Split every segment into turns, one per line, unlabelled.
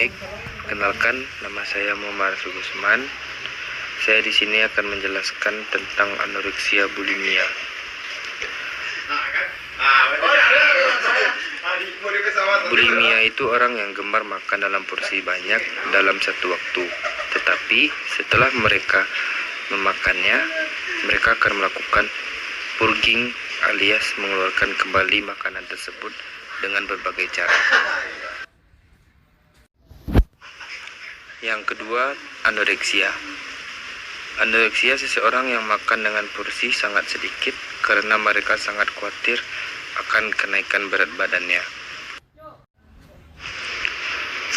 baik. Kenalkan, nama saya Muhammad Gusman. Saya di sini akan menjelaskan tentang anoreksia bulimia. Bulimia itu orang yang gemar makan dalam porsi banyak dalam satu waktu. Tetapi setelah mereka memakannya, mereka akan melakukan purging alias mengeluarkan kembali makanan tersebut dengan berbagai cara. Yang kedua, anoreksia. Anoreksia seseorang yang makan dengan porsi sangat sedikit karena mereka sangat khawatir akan kenaikan berat badannya.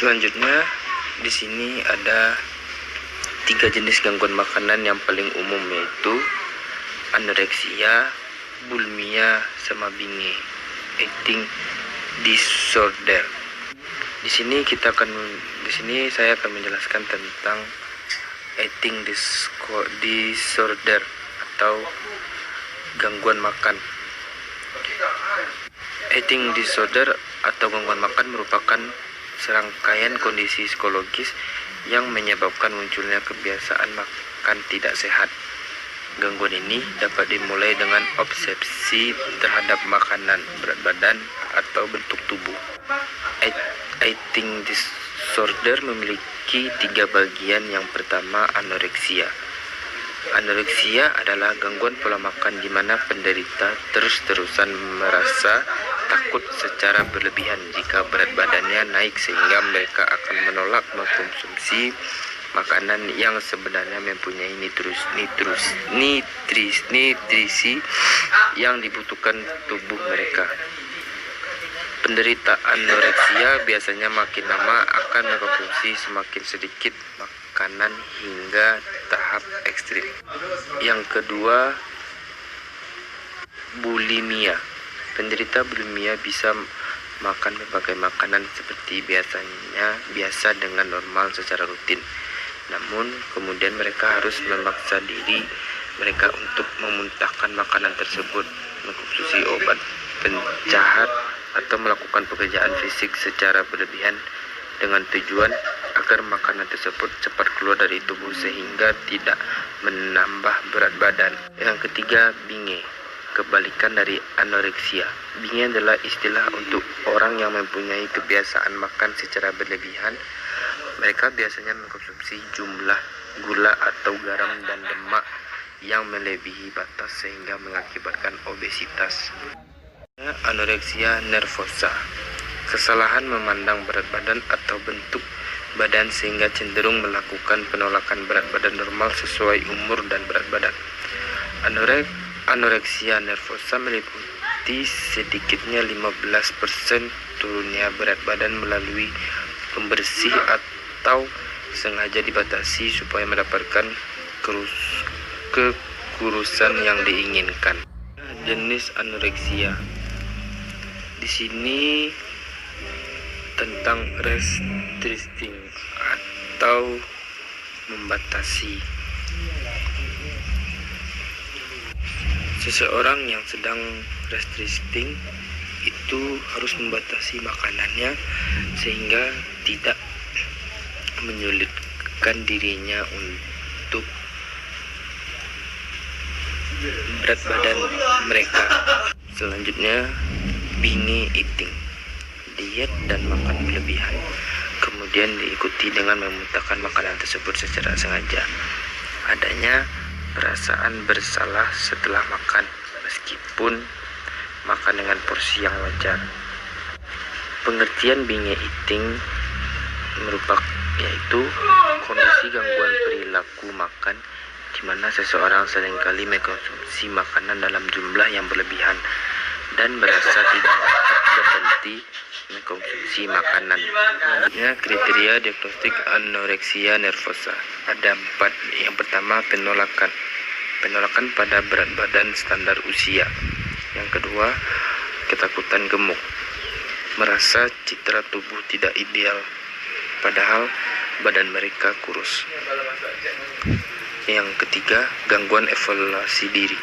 Selanjutnya, di sini ada 3 jenis gangguan makanan yang paling umum, yaitu anoreksia, bulimia, sama binge eating disorder. Di sini saya akan menjelaskan tentang eating disorder atau gangguan makan. Eating disorder atau gangguan makan merupakan serangkaian kondisi psikologis yang menyebabkan munculnya kebiasaan makan tidak sehat. Gangguan ini dapat dimulai dengan obsesi terhadap makanan, berat badan, atau bentuk tubuh. Eating disorder memiliki 3 bagian. Yang pertama, anoreksia. Anoreksia adalah gangguan pola makan di mana penderita terus-terusan merasa takut secara berlebihan jika berat badannya naik, sehingga mereka akan menolak mengkonsumsi makanan yang sebenarnya mempunyai nutrisi yang dibutuhkan tubuh mereka. Penderita anoreksia biasanya makin lama akan mengkonsumsi semakin sedikit makanan hingga tahap ekstrim. Yang kedua, bulimia. Penderita bulimia bisa makan berbagai makanan seperti biasa dengan normal secara rutin. Namun kemudian mereka harus memaksa diri mereka untuk memuntahkan makanan tersebut, mengkonsumsi obat penjahat, atau melakukan pekerjaan fisik secara berlebihan dengan tujuan agar makanan tersebut cepat keluar dari tubuh sehingga tidak menambah berat badan. Yang ketiga, binge. Kebalikan dari anoreksia. Binge adalah istilah untuk orang yang mempunyai kebiasaan makan secara berlebihan. Mereka biasanya mengkonsumsi jumlah gula atau garam dan lemak yang melebihi batas sehingga mengakibatkan obesitas. Anoreksia nervosa. Kesalahan memandang berat badan atau bentuk badan sehingga cenderung melakukan penolakan berat badan normal sesuai umur dan berat badan. Anoreksia nervosa meliputi sedikitnya 15% turunnya berat badan melalui pembersih atau sengaja dibatasi supaya mendapatkan kekurusan yang diinginkan. Jenis anoreksia. Di sini tentang restricting atau membatasi. Seseorang yang sedang restricting itu harus membatasi makanannya sehingga tidak menyulitkan dirinya untuk berat badan mereka. Selanjutnya, binge eating, diet dan makan berlebihan, kemudian diikuti dengan memuntahkan makanan tersebut secara sengaja. Adanya perasaan bersalah setelah makan meskipun makan dengan porsi yang wajar. Pengertian binge eating yaitu kondisi gangguan perilaku makan di mana seseorang seringkali mengkonsumsi makanan dalam jumlah yang berlebihan dan merasa tidak dapat berhenti mengkonsumsi makanan. Selanjutnya, kriteria diagnostik anoreksia nervosa. Ada 4. Yang pertama, penolakan pada berat badan standar usia. Yang kedua, ketakutan gemuk, merasa citra tubuh tidak ideal padahal badan mereka kurus. Yang ketiga, gangguan evaluasi diri,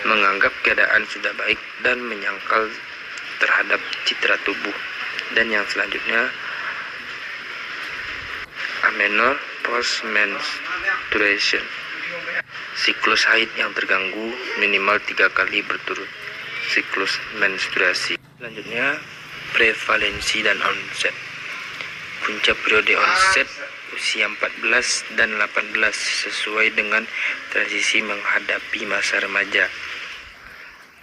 menganggap keadaan sudah baik dan menyangkal terhadap citra tubuh. Dan yang selanjutnya, menor post menstruation, siklus haid yang terganggu minimal 3 kali berturut siklus menstruasi. Selanjutnya, prevalensi dan onset. Punca periode onset usia 14 dan 18 sesuai dengan transisi menghadapi masa remaja.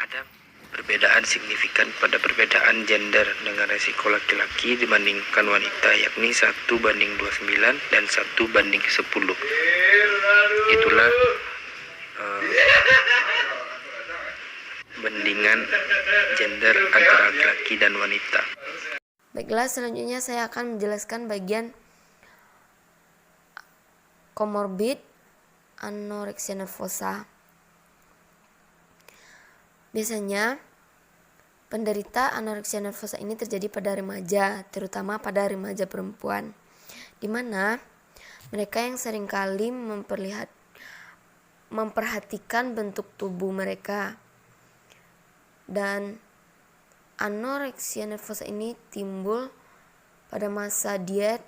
Ada perbedaan signifikan pada perbedaan gender dengan resiko laki-laki dibandingkan wanita, yakni 1:29 dan 1:10. Itulah bandingan gender antara laki-laki dan wanita.
Baiklah, selanjutnya saya akan menjelaskan bagian komorbid anoreksia nervosa. Biasanya penderita anoreksia nervosa ini terjadi pada remaja, terutama pada remaja perempuan, di mana mereka yang seringkali memperhatikan bentuk tubuh mereka. Dan anoreksia nervosa ini timbul pada masa diet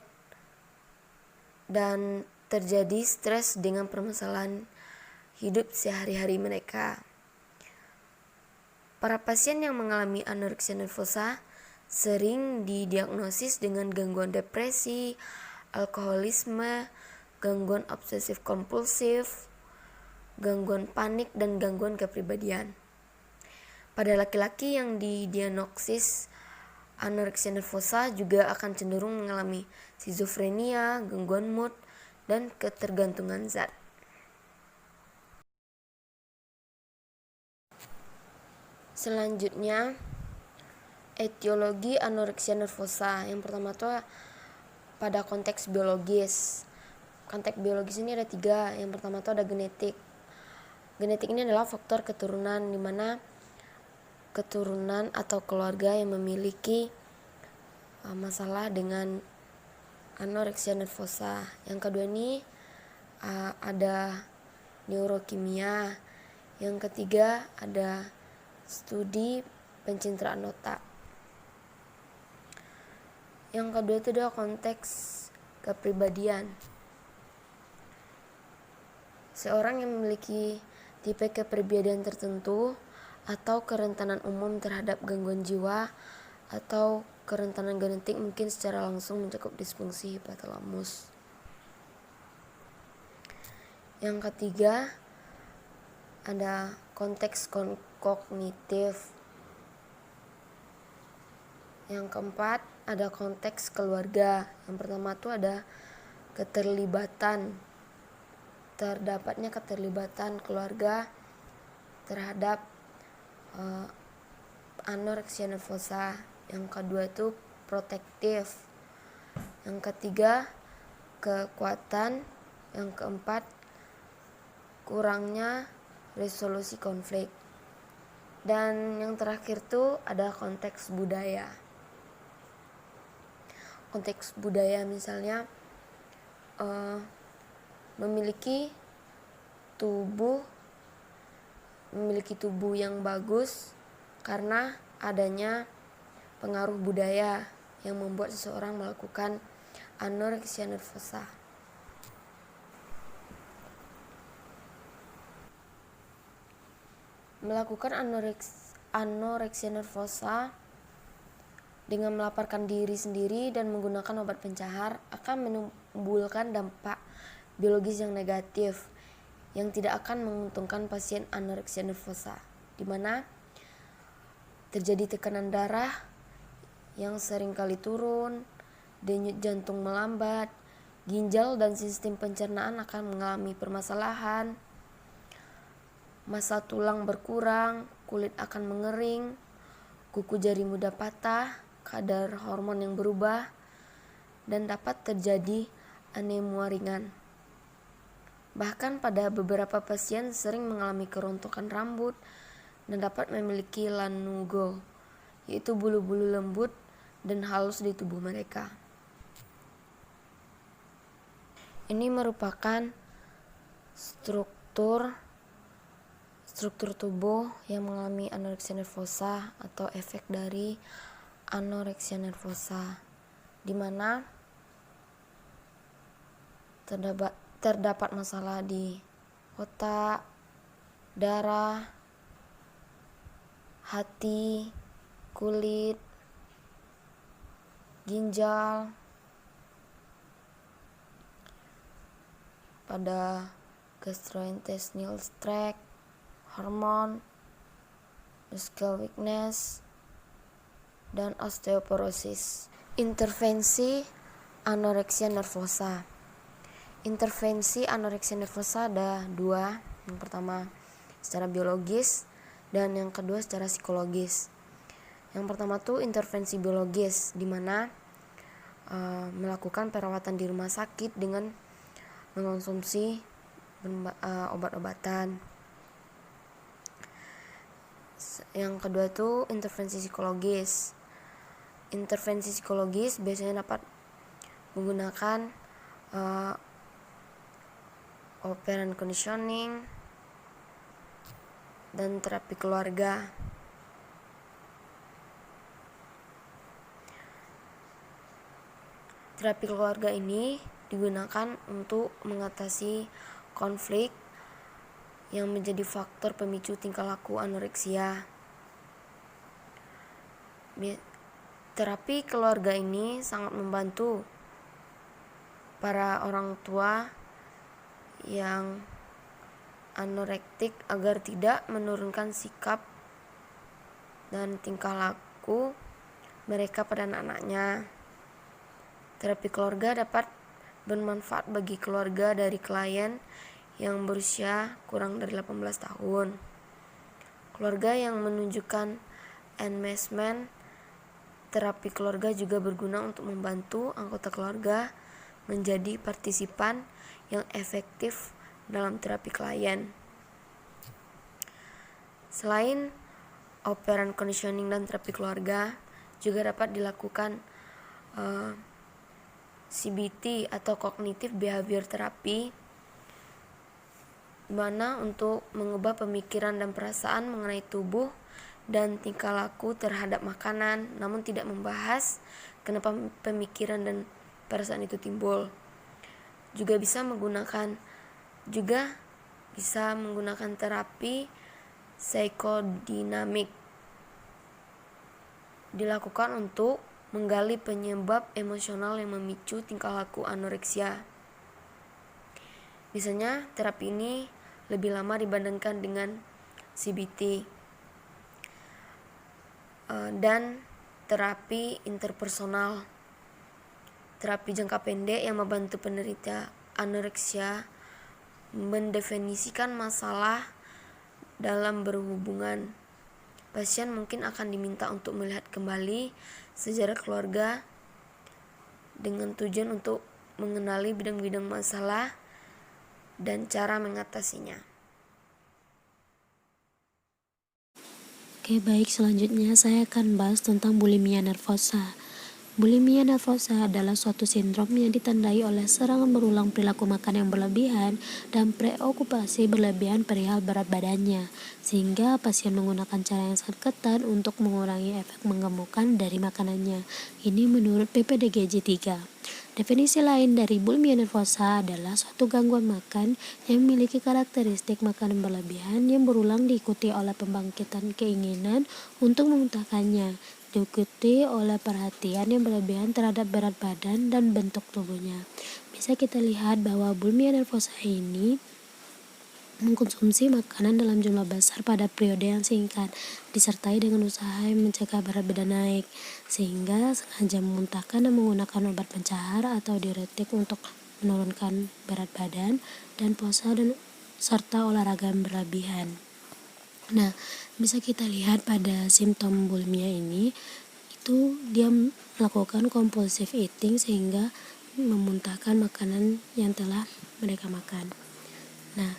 dan terjadi stres dengan permasalahan hidup sehari-hari mereka. Para pasien yang mengalami anoreksia nervosa sering didiagnosis dengan gangguan depresi, alkoholisme, gangguan obsesif kompulsif, gangguan panik, dan gangguan kepribadian. Pada laki-laki yang didiagnosis anoreksia nervosa juga akan cenderung mengalami skizofrenia, gangguan mood, dan ketergantungan zat. Selanjutnya, etiologi anoreksia nervosa. Yang pertama itu pada konteks biologis. Konteks biologis ini ada 3. Yang pertama itu ada genetik. Genetik ini adalah faktor keturunan, di mana keturunan atau keluarga yang memiliki masalah dengan anoreksia nervosa. Yang kedua ini ada neurokimia. Yang ketiga ada studi pencitraan otak. Yang kedua itu adalah konteks kepribadian. Seorang yang memiliki tipe kepribadian tertentu atau kerentanan umum terhadap gangguan jiwa atau kerentanan genetik mungkin secara langsung mencakup disfungsi hipotalamus. Yang ketiga ada konteks kognitif. Yang keempat ada konteks keluarga. Yang pertama itu ada keterlibatan. Terdapatnya keterlibatan keluarga terhadap anoreksia nervosa. Yang kedua itu protektif. Yang ketiga kekuatan. Yang keempat kurangnya resolusi konflik. Dan yang terakhir itu ada konteks budaya. Konteks budaya misalnya memiliki tubuh yang bagus karena adanya pengaruh budaya yang membuat seseorang melakukan anoreksia nervosa. Melakukan anoreksia nervosa dengan melaparkan diri sendiri dan menggunakan obat pencahar akan menimbulkan dampak biologis yang negatif yang tidak akan menguntungkan pasien anoreksia nervosa, di mana terjadi tekanan darah yang seringkali turun, denyut jantung melambat, ginjal dan sistem pencernaan akan mengalami permasalahan, massa tulang berkurang, kulit akan mengering, kuku jari mudah patah, kadar hormon yang berubah, dan dapat terjadi anemia ringan. Bahkan pada beberapa pasien sering mengalami kerontokan rambut dan dapat memiliki lanugo, yaitu bulu-bulu lembut dan halus di tubuh mereka. Ini merupakan struktur tubuh yang mengalami anoreksia nervosa atau efek dari anoreksia nervosa, di mana terdapat masalah di otak, darah, hati, kulit, ginjal, pada gastrointestinal tract, hormon, muscle weakness, dan osteoporosis. Intervensi anoreksia nervosa. Intervensi anoreksia nervosa ada dua. Yang pertama secara biologis dan yang kedua secara psikologis. Yang pertama tuh intervensi biologis, di mana melakukan perawatan di rumah sakit dengan mengonsumsi obat-obatan. Yang kedua tuh intervensi psikologis. Intervensi psikologis biasanya dapat menggunakan operant conditioning dan terapi keluarga. Terapi keluarga ini digunakan untuk mengatasi konflik yang menjadi faktor pemicu tingkah laku anoreksia. Terapi keluarga ini sangat membantu para orang tua yang anorektik agar tidak menurunkan sikap dan tingkah laku mereka pada anak-anaknya. Terapi keluarga dapat bermanfaat bagi keluarga dari klien yang berusia kurang dari 18 tahun. Keluarga yang menunjukkan enmeshment, terapi keluarga juga berguna untuk membantu anggota keluarga menjadi partisipan yang efektif dalam terapi klien. Selain operant conditioning dan terapi keluarga, juga dapat dilakukan CBT atau cognitive behavior therapy, di mana untuk mengubah pemikiran dan perasaan mengenai tubuh dan tingkah laku terhadap makanan, namun tidak membahas kenapa pemikiran dan perasaan itu timbul. Juga bisa menggunakan terapi psikodinamik, dilakukan untuk menggali penyebab emosional yang memicu tingkah laku anoreksia. Biasanya terapi ini lebih lama dibandingkan dengan CBT. Dan terapi interpersonal, terapi jangka pendek yang membantu penderita anoreksia mendefinisikan masalah dalam berhubungan. Pasien mungkin akan diminta untuk melihat kembali sejarah keluarga dengan tujuan untuk mengenali bidang-bidang masalah dan cara mengatasinya.
Oke, baik, selanjutnya saya akan bahas tentang bulimia nervosa. Bulimia nervosa adalah suatu sindrom yang ditandai oleh serangan berulang perilaku makan yang berlebihan dan preokupasi berlebihan perihal berat badannya, sehingga pasien menggunakan cara yang sangat ketat untuk mengurangi efek menggemukkan dari makanannya. Ini menurut PPDGJ 3. Definisi lain dari bulimia nervosa adalah suatu gangguan makan yang memiliki karakteristik makanan berlebihan yang berulang diikuti oleh pembangkitan keinginan untuk memuntahkannya, diikuti oleh perhatian yang berlebihan terhadap berat badan dan bentuk tubuhnya. Bisa kita lihat bahwa bulimia nervosa ini mengkonsumsi makanan dalam jumlah besar pada periode yang singkat, disertai dengan usaha yang mencegah berat badan naik, sehingga sengaja memuntahkan dan menggunakan obat pencahar atau diuretik untuk menurunkan berat badan, dan puasa dan serta olahraga yang berlebihan. Nah, bisa kita lihat pada simptom bulimia ini, itu dia melakukan compulsive eating sehingga memuntahkan makanan yang telah mereka makan. Nah,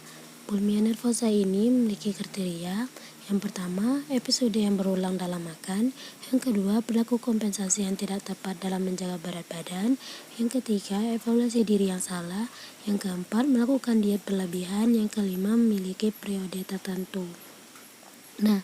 bulimia nervosa ini memiliki kriteria. Yang pertama, episode yang berulang dalam makan. Yang kedua, perilaku kompensasi yang tidak tepat dalam menjaga berat badan. Yang ketiga, evaluasi diri yang salah. Yang keempat, melakukan diet berlebihan. Yang kelima, memiliki periode tertentu. Nah,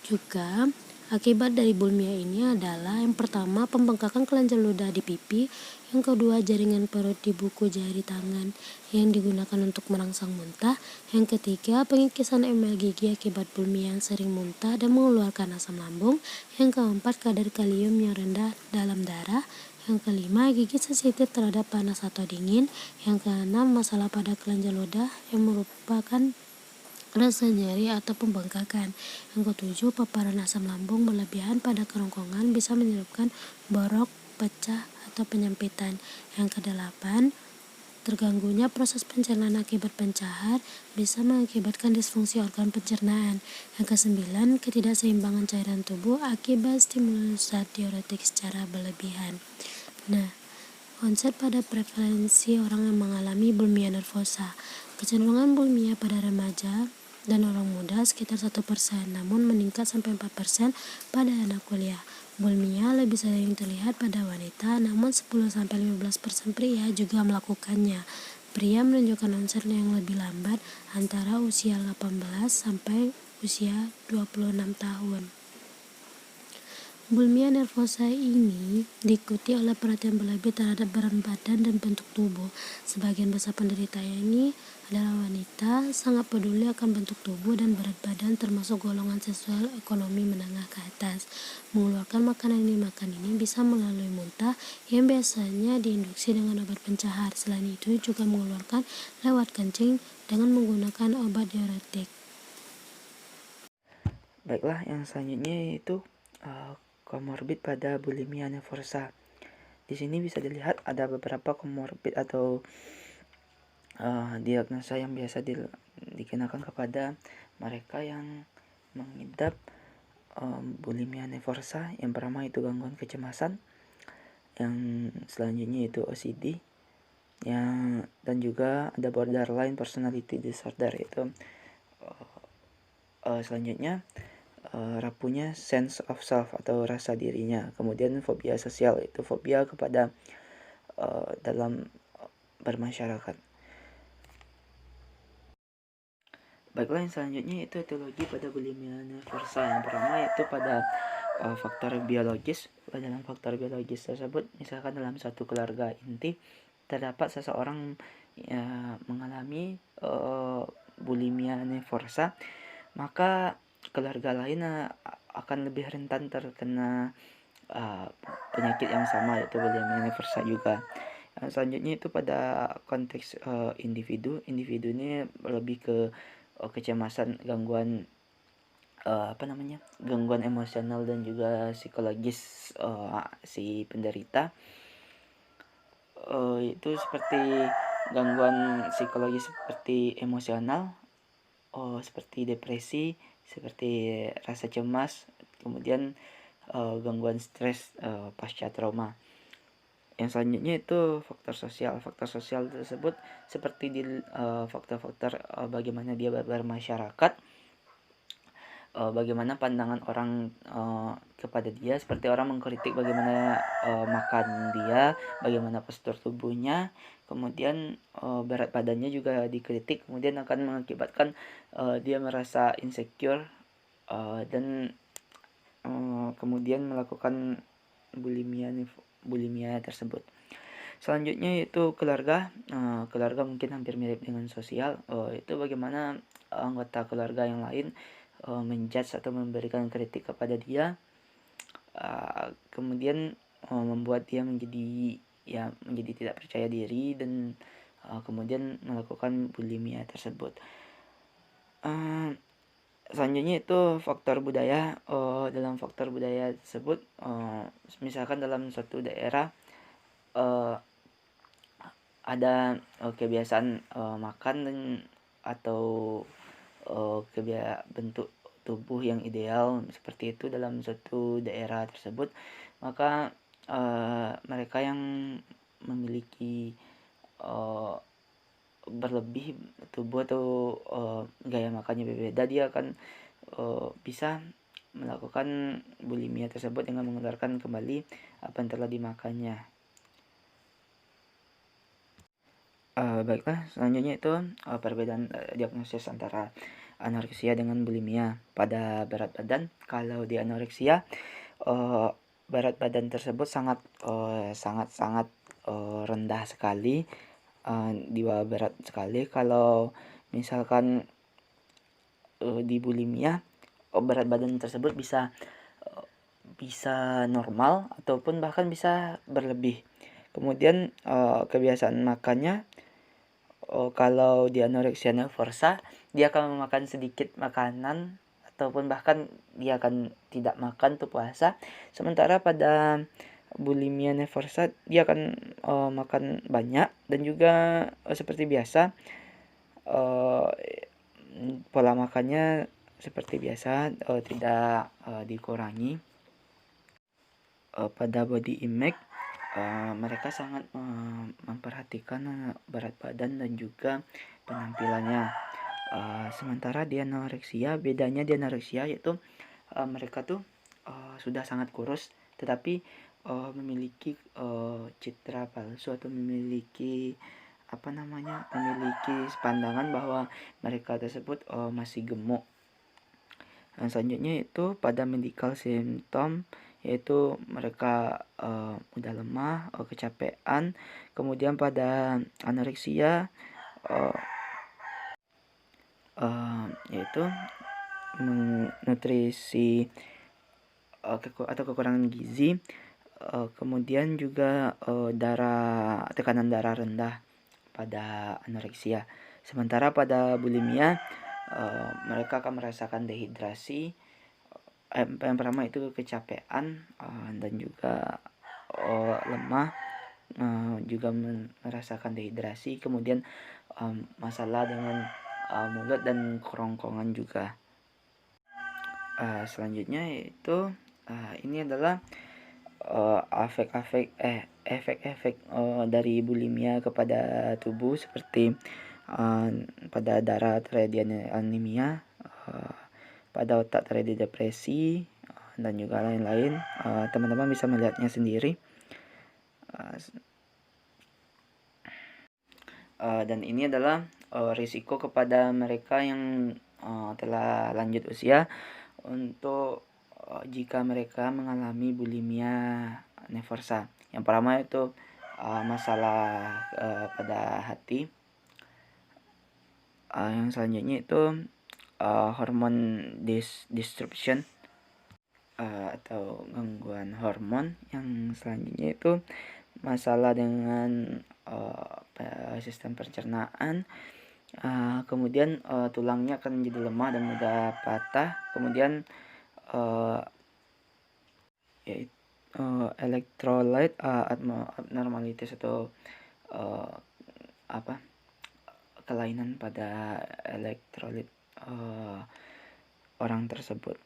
juga Akibat dari bulimia ini adalah yang pertama pembengkakan kelenjar ludah di pipi, yang kedua jaringan perut di buku jari tangan yang digunakan untuk merangsang muntah, yang ketiga pengikisan emel gigi akibat bulimia yang sering muntah dan mengeluarkan asam lambung, yang keempat kadar kalium yang rendah dalam darah, yang kelima gigi sensitif terhadap panas atau dingin, yang keenam masalah pada kelenjar ludah yang merupakan rasa nyeri atau pembengkakan. Yang ketujuh, paparan asam lambung berlebihan pada kerongkongan bisa menyebabkan borok, pecah, atau penyempitan. Yang kedelapan, terganggunya proses pencernaan akibat pencahar bisa mengakibatkan disfungsi organ pencernaan. Yang kesembilan, ketidakseimbangan cairan tubuh akibat stimulus zat diuretik secara berlebihan. Nah, konsep pada prevalensi orang yang mengalami bulimia nervosa. Kecenderungan bulimia pada remaja dan orang muda sekitar 1%, namun meningkat sampai 4% pada anak kuliah. Bulimia lebih sering terlihat pada wanita, namun 10-15% pria juga melakukannya. Pria menunjukkan onset yang lebih lambat antara usia 18 sampai usia 26 tahun. Bulimia nervosa ini diikuti oleh perhatian berlebih terhadap berat badan dan bentuk tubuh. Sebagian besar penderita ini adalah wanita, sangat peduli akan bentuk tubuh dan berat badan, termasuk golongan seksual ekonomi menengah ke atas. Mengeluarkan makanan ini bisa melalui muntah yang biasanya diinduksi dengan obat pencahar. Selain itu juga mengeluarkan lewat kencing dengan menggunakan obat diuretik.
Baiklah, yang selanjutnya yaitu komorbid pada bulimia nervosa. Di sini bisa dilihat ada beberapa komorbid atau diagnosa yang biasa dikenakan kepada mereka yang mengidap bulimia nervosa. Yang pertama itu gangguan kecemasan, yang selanjutnya itu OCD, dan juga ada borderline personality disorder, itu selanjutnya rapuhnya sense of self atau rasa dirinya. Kemudian fobia sosial, itu fobia kepada dalam bermasyarakat. Baiklah, yang selanjutnya itu etiologi pada bulimia nervosa. Yang pertama yaitu pada faktor biologis. Dalam faktor biologis tersebut, misalkan dalam satu keluarga inti terdapat seseorang mengalami bulimia nervosa, maka keluarga lain akan lebih rentan terkena penyakit yang sama, yaitu bulimia nervosa juga. Selanjutnya itu pada konteks individu ini lebih ke kecemasan, gangguan gangguan emosional dan juga psikologis si penderita. Itu seperti gangguan psikologis seperti emosional, seperti depresi, seperti rasa cemas, kemudian gangguan stres pasca trauma. Yang selanjutnya itu faktor sosial. Faktor sosial tersebut seperti di faktor-faktor bagaimana dia bermasyarakat, bagaimana pandangan orang kepada dia, seperti orang mengkritik bagaimana makan dia, bagaimana postur tubuhnya, kemudian berat badannya juga dikritik, kemudian akan mengakibatkan dia merasa insecure dan kemudian melakukan bulimia tersebut. Selanjutnya yaitu keluarga. Keluarga mungkin hampir mirip dengan sosial, itu bagaimana anggota keluarga yang lain menjudge atau memberikan kritik kepada dia, kemudian membuat dia menjadi tidak percaya diri dan kemudian melakukan bulimia tersebut. Selanjutnya itu faktor budaya. Dalam faktor budaya tersebut, misalkan dalam suatu daerah ada kebiasaan makan dan atau bentuk tubuh yang ideal seperti itu dalam suatu daerah tersebut, maka mereka yang memiliki berlebih tubuh atau gaya makannya berbeda, dia akan bisa melakukan bulimia tersebut dengan mengeluarkan kembali apa yang telah dimakannya. Baiklah, selanjutnya itu perbedaan diagnosis antara anoreksia dengan bulimia. Pada berat badan, kalau di anoreksia berat badan tersebut sangat rendah sekali, di bawah berat sekali. Kalau misalkan di bulimia, berat badan tersebut bisa normal ataupun bahkan bisa berlebih. Kemudian kebiasaan makannya, kalau di anoreksia nervosa dia akan memakan sedikit makanan ataupun bahkan dia akan tidak makan tuh puasa. Sementara pada bulimia nervosa dia akan makan banyak dan juga seperti biasa, pola makannya seperti biasa, tidak dikurangi. Pada body image, mereka sangat memperhatikan berat badan dan juga penampilannya. Sementara di anoreksia, bedanya di anoreksia yaitu mereka tuh sudah sangat kurus, tetapi memiliki citra palsu atau memiliki pandangan bahwa mereka tersebut masih gemuk. Selanjutnya itu pada medical symptom, yaitu mereka mudah lemah, kecapean. Kemudian pada anoreksia yaitu nutrisi atau kekurangan gizi, kemudian juga tekanan darah rendah pada anoreksia. Sementara pada bulimia mereka akan merasakan dehidrasi. Yang pertama itu kecapean dan juga lemah, juga merasakan dehidrasi. Kemudian masalah dengan mulut dan kerongkongan juga. Selanjutnya yaitu ini adalah efek-efek dari bulimia kepada tubuh, seperti pada darah terjadi anemia, pada otak terjadi depresi, dan juga lain-lain. Teman-teman bisa melihatnya sendiri. Dan ini adalah risiko kepada mereka yang telah lanjut usia untuk jika mereka mengalami bulimia nervosa. Yang pertama itu masalah pada hati. Yang selanjutnya itu hormon disruption atau gangguan hormon. Yang selanjutnya itu masalah dengan sistem pencernaan. Kemudian tulangnya akan menjadi lemah dan mudah patah. Kemudian electrolyte abnormalities atau kelainan pada elektrolit orang tersebut.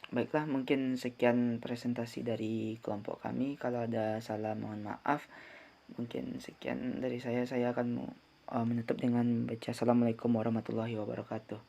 Baiklah, mungkin sekian presentasi dari kelompok kami. Kalau ada salah, mohon maaf. Mungkin sekian dari saya. Saya akan menutup dengan baca Assalamualaikum warahmatullahi wabarakatuh.